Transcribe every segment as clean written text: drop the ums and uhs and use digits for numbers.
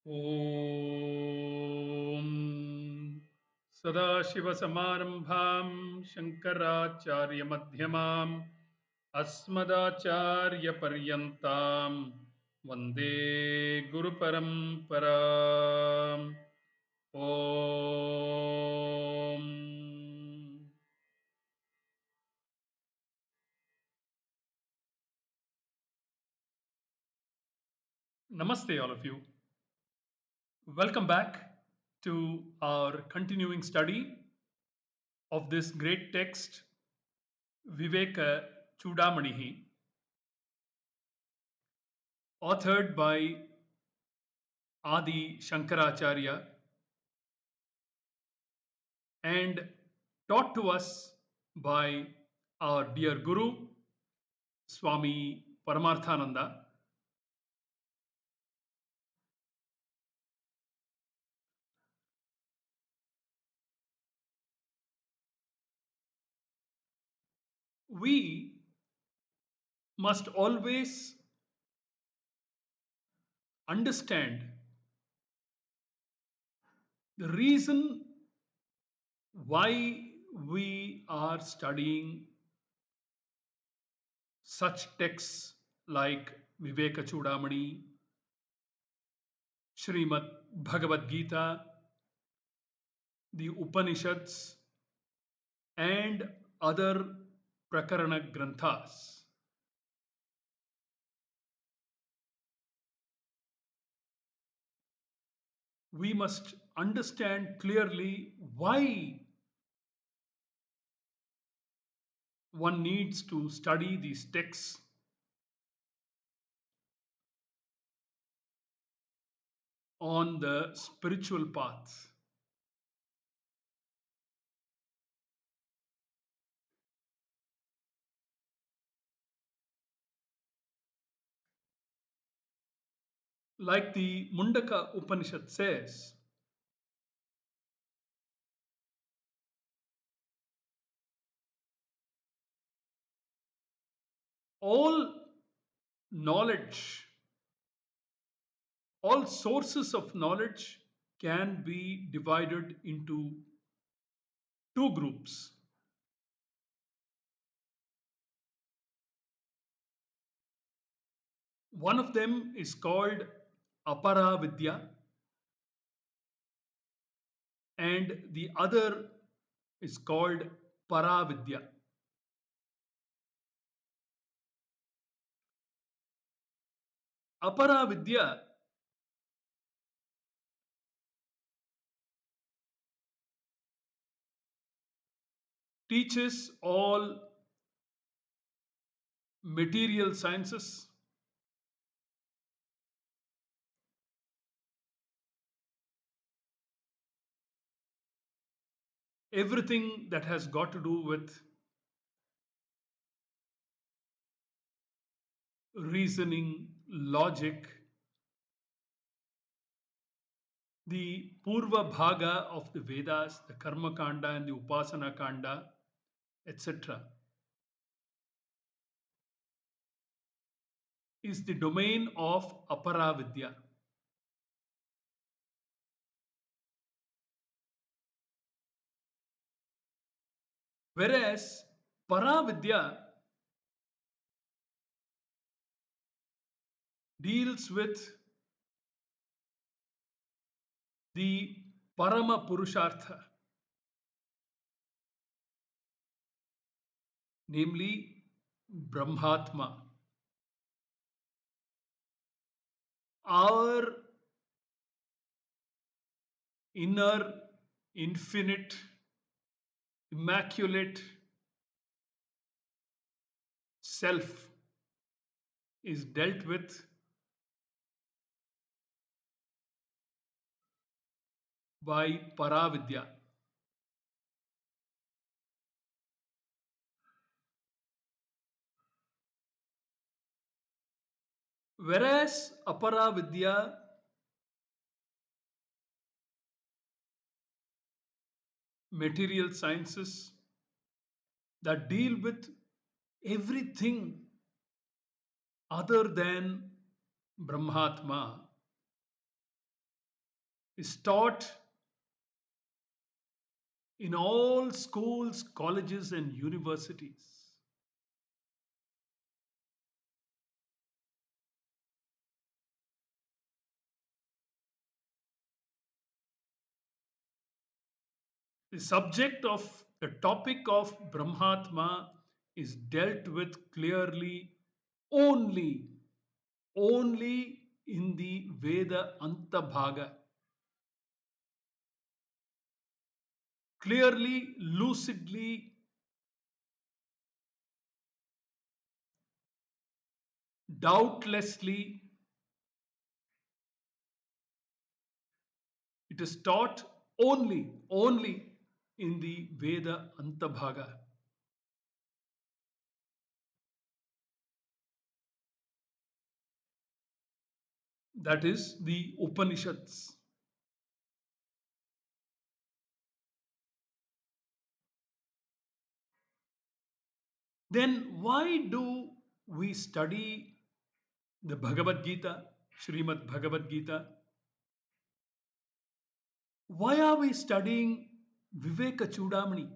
ॐ सदाशिवसमारम्भां शङ्कराचार्यमध्यमाम् अस्मदाचार्यपर्यन्तां वन्दे गुरुपरम्पराम् ॐ Namaste, all of you. Welcome back to our continuing study of this great text, Vivekachudamani, authored by Adi Shankaracharya and taught to us by our dear Guru Swami Paramarthananda. We must always understand the reason why we are studying such texts like Vivekachudamani, Srimad Bhagavad Gita, the Upanishads, and other Prakarana Granthas. We must understand clearly why one needs to study these texts on the spiritual path. Like the Mundaka Upanishad says, all knowledge, all sources of knowledge can be divided into two groups. One of them is called Apara Vidya, and the other is called Paravidya. Aparavidya teaches all material sciences, everything that has got to do with reasoning, logic, the Purva Bhaga of the Vedas, the Karma Kanda and the Upasana Kanda, etc., is the domain of Aparavidya. Whereas Paravidya deals with the Parama Purushartha, namely Brahmatma, our inner, infinite, immaculate self is dealt with by Paravidya. Whereas Aparavidya material sciences that deal with everything other than Brahmatma is taught in all schools, colleges, and universities. The subject of the topic of Brahmatma is dealt with clearly only, only in the Veda Antabhaga. Clearly, lucidly, doubtlessly, it is taught only in the Veda Antabhaga. That is the Upanishads. Then why do we study the Bhagavad Gita, Srimad Bhagavad Gita? Why are we studying Vivekachudamani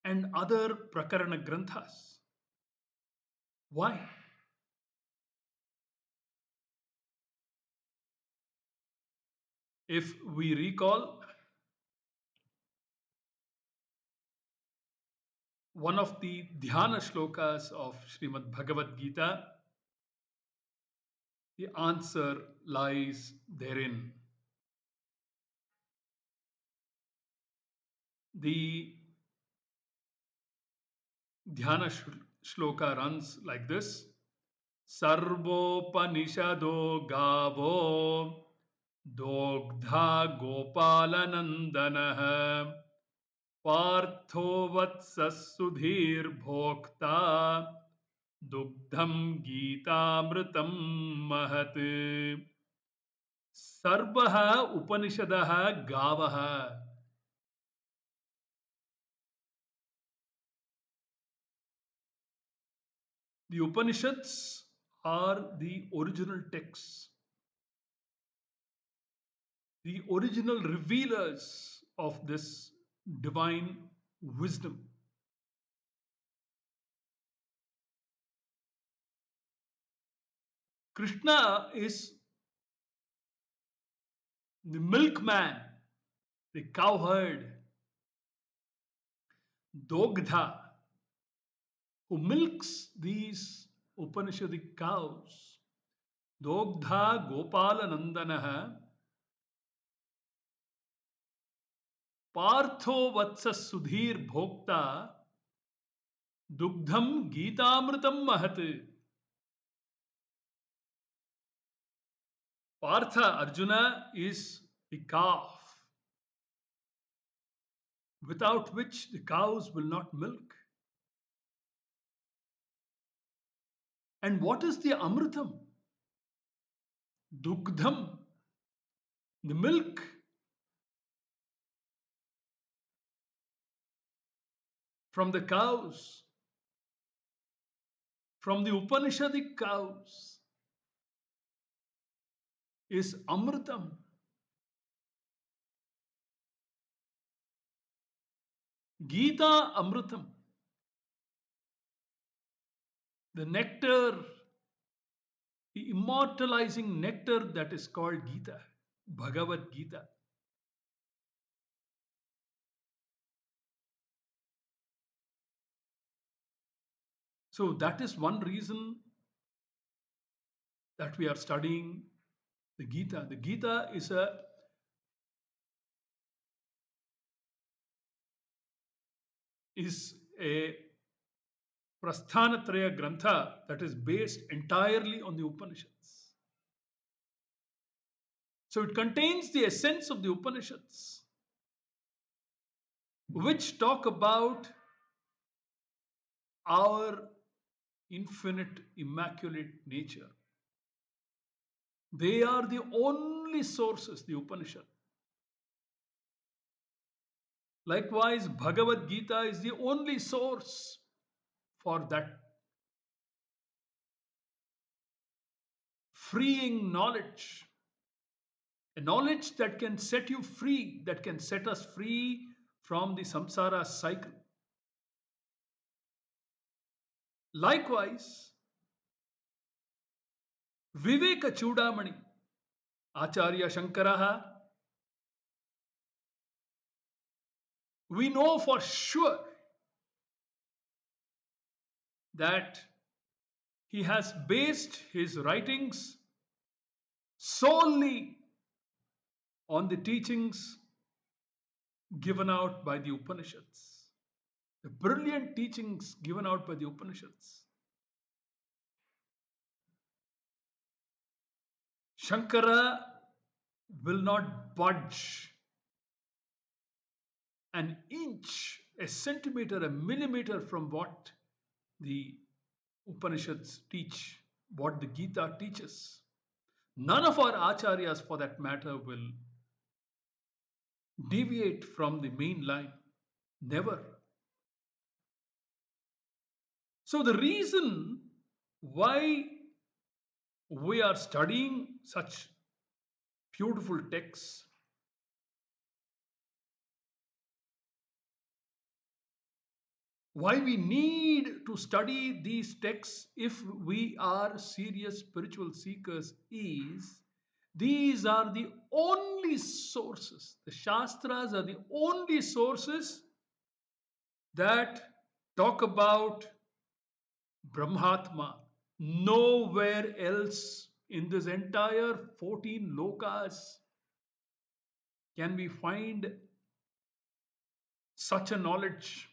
and other Prakarana Granthas? Why? If we recall, one of the dhyana shlokas of Srimad Bhagavad Gita, the answer lies therein. The dhyana shloka runs like this: Sarvopanishado gavo dogdha gopalanandanaha Partho वत्सुधीर भोक्ता दुग्धम गीतामृतम महत् सर्वः उपनिषदः गावः. The Upanishads are the original texts, the original revealers of this divine wisdom. Krishna is the milkman, the cowherd, Dogdha, who milks these Upanishadic cows. Dogdha Gopala Nandanaha Partho Vatsa Sudhir Bhokta Dugdham Gitamritam Mahat. Partha Arjuna is the calf without which the cows will not milk. And what is the Amritam? Dugdham, the milk. From the cows, from the Upanishadic cows, is Amritam. Gita Amritam, the nectar, the immortalizing nectar that is called Gita, Bhagavad Gita. So that is one reason that we are studying the Gita. The Gita is a Prasthanatraya Grantha that is based entirely on the Upanishads. So it contains the essence of the Upanishads, which talk about our infinite, immaculate nature. They are the only sources, the Upanishad. Likewise, Bhagavad Gita is the only source for that freeing knowledge a knowledge that can set you free, that can set us free from the samsara cycle. Likewise, Vivekachudamani, Acharya Shankaraha, we know for sure that he has based his writings solely on the teachings given out by the Upanishads, the brilliant teachings given out by the Upanishads. Shankara will not budge an inch, a centimeter, a millimeter from what the Upanishads teach, what the Gita teaches. None of our acharyas, for that matter, will deviate from the main line. Never. So, the reason why we are studying such beautiful texts, why we need to study these texts if we are serious spiritual seekers, is these are the only sources. The Shastras are the only sources that talk about Brahmatma. Nowhere else in this entire 14 lokas can we find such a knowledge.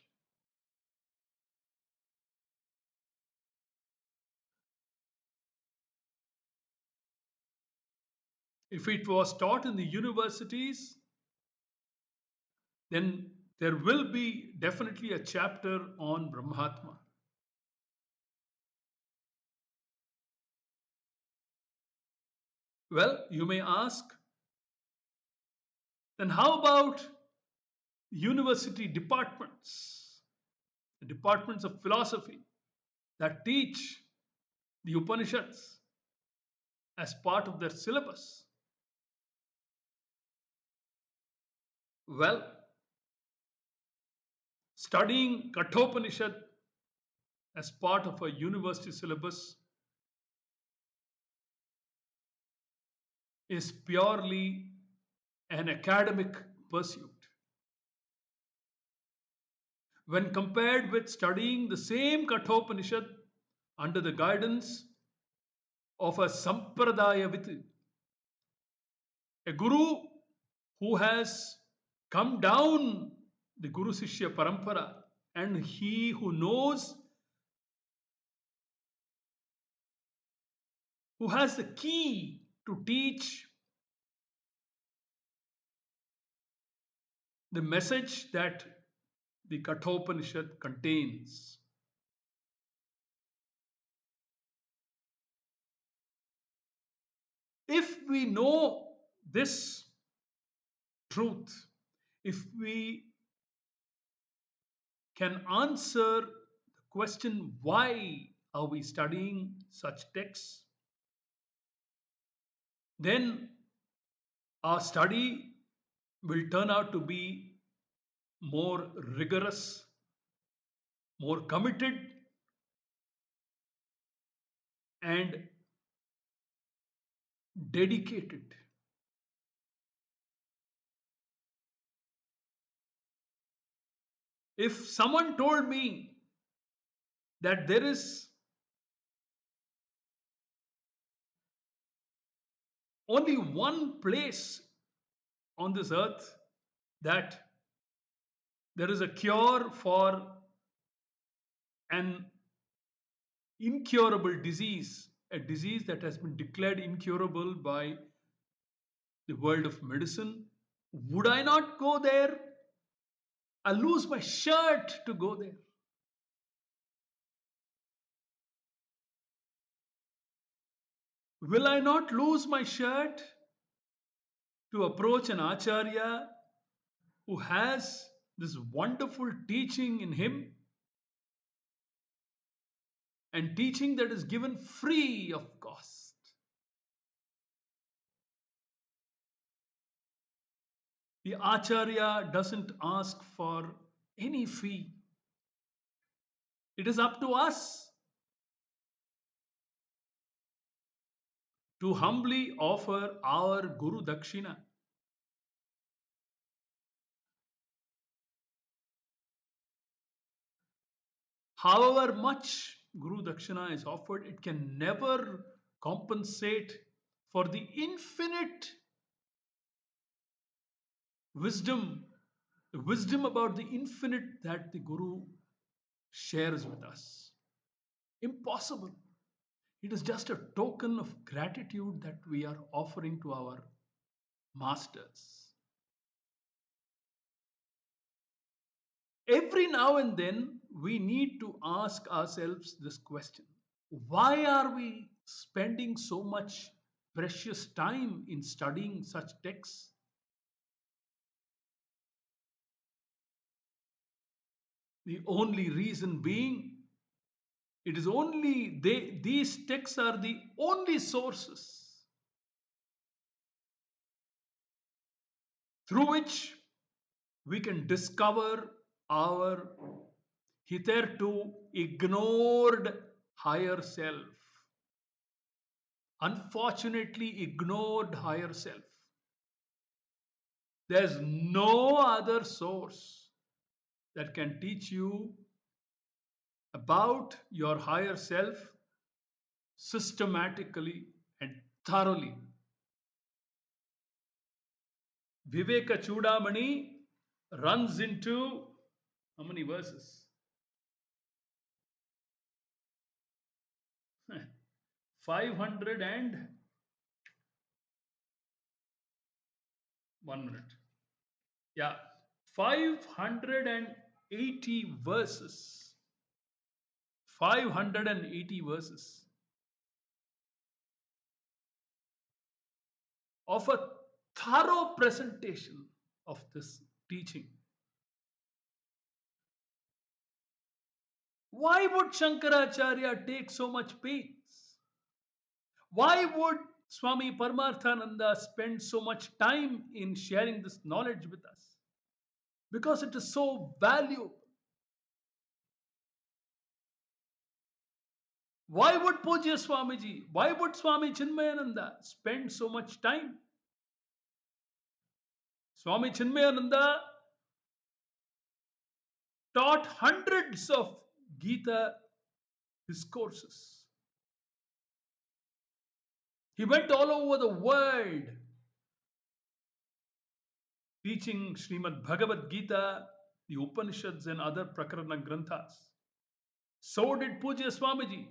If it was taught in the universities, then there will be definitely a chapter on Brahmatma. Well, you may ask, then how about university departments, the departments of philosophy that teach the Upanishads as part of their syllabus? Well, studying Kathopanishad as part of a university syllabus is purely an academic pursuit. When compared with studying the same Kathopanishad under the guidance of a Sampradayavit, a guru who has come down the Guru Shishya Parampara, and he who knows, who has the key to teach the message that the Kathopanishad contains. If we know this truth, if we can answer the question, why are we studying such texts, then our study will turn out to be more rigorous, more committed, and dedicated. If someone told me that there is only one place on this earth that there is a cure for an incurable disease, a disease that has been declared incurable by the world of medicine, would I not go there? I'll lose my shirt to go there. Will I not lose my shirt to approach an acharya who has this wonderful teaching in him, and teaching that is given free of cost? The Acharya doesn't ask for any fee. It is up to us to humbly offer our Guru Dakshina. However much Guru Dakshina is offered, it can never compensate for the infinite wisdom, the wisdom about the infinite that the Guru shares with us. Impossible. It is just a token of gratitude that we are offering to our masters. Every now and then, we need to ask ourselves this question: why are we spending so much precious time in studying such texts? The only reason being, it is only these texts are the only sources through which we can discover our hitherto ignored higher self, unfortunately ignored higher self. There's no other source that can teach you about your higher self systematically and thoroughly. Vivekachudamani runs into how many verses? 500 and 1 minute. Yeah, 580 verses. 580 verses of a thorough presentation of this teaching. Why would Shankaracharya take so much pains? Why would Swami Paramarthananda spend so much time in sharing this knowledge with us? Because it is so valuable. Why would Pujya Swamiji, why would Swami Chinmayananda spend so much time? Swami Chinmayananda taught hundreds of Gita discourses. He went all over the world teaching Srimad Bhagavad Gita, the Upanishads, and other Prakarana Granthas. So did Pujya Swamiji.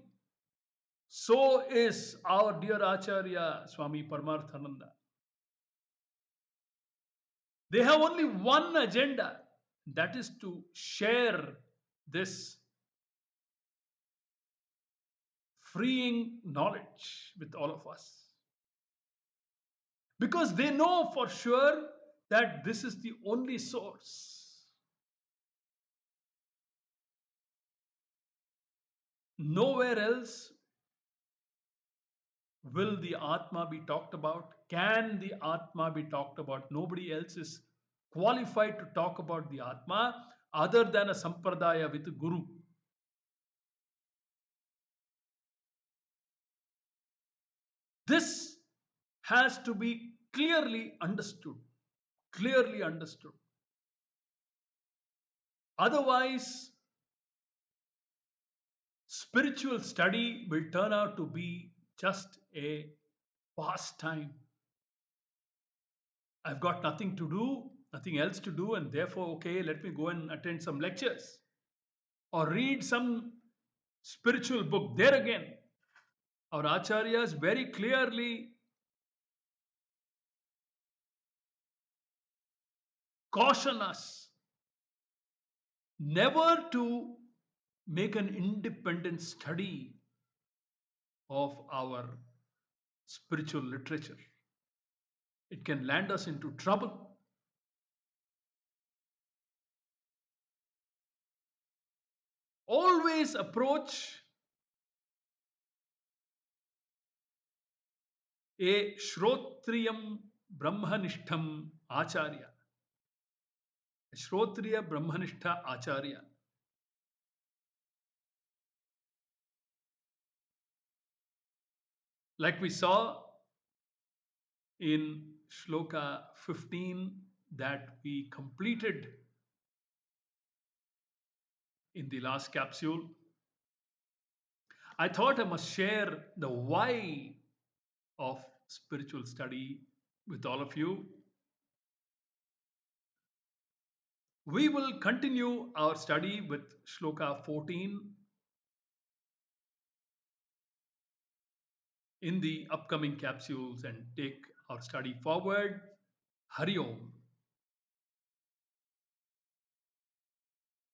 So is our dear Acharya Swami Paramarthananda. They have only one agenda, that is to share this freeing knowledge with all of us. Because they know for sure that this is the only source. Nowhere else will the Atma be talked about. Can the Atma be talked about? Nobody else is qualified to talk about the Atma other than a Sampradaya with a Guru. This has to be clearly understood. Clearly understood. Otherwise, spiritual study will turn out to be just a pastime. I've got nothing to do, nothing else to do, and therefore, okay, let me go and attend some lectures or read some spiritual book. There again, our acharyas very clearly caution us never to make an independent study of our spiritual literature. It can land us into trouble. Always approach a Shrotriyam Brahmanishtam Acharya. Shrotriya Brahmanishtha Acharya. Like we saw in Shloka 15 that we completed in the last capsule, I thought I must share the why of spiritual study with all of you. We will continue our study with Shloka 14 in the upcoming capsules and take our study forward. Hari Om.